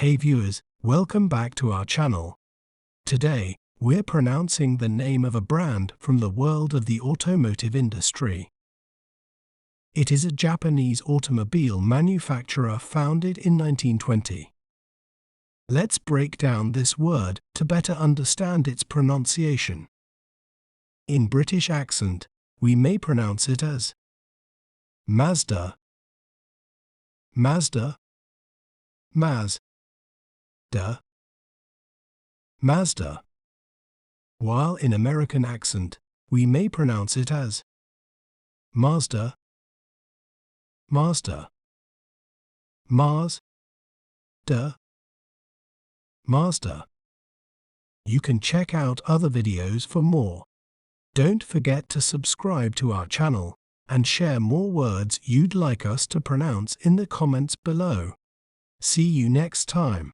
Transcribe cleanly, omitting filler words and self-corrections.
Hey viewers, welcome back to our channel. Today, we're pronouncing the name of a brand from the world of the automotive industry. It is a Japanese automobile manufacturer founded in 1920. Let's break down this word to better understand its pronunciation. In British accent, we may pronounce it as Mazda, Mazda, Mazda, Mazda. While in American accent, we may pronounce it as Mazda, Mazda, Mazda, Mazda. You can check out other videos for more. Don't forget to subscribe to our channel and share more words you'd like us to pronounce in the comments below. See you next time.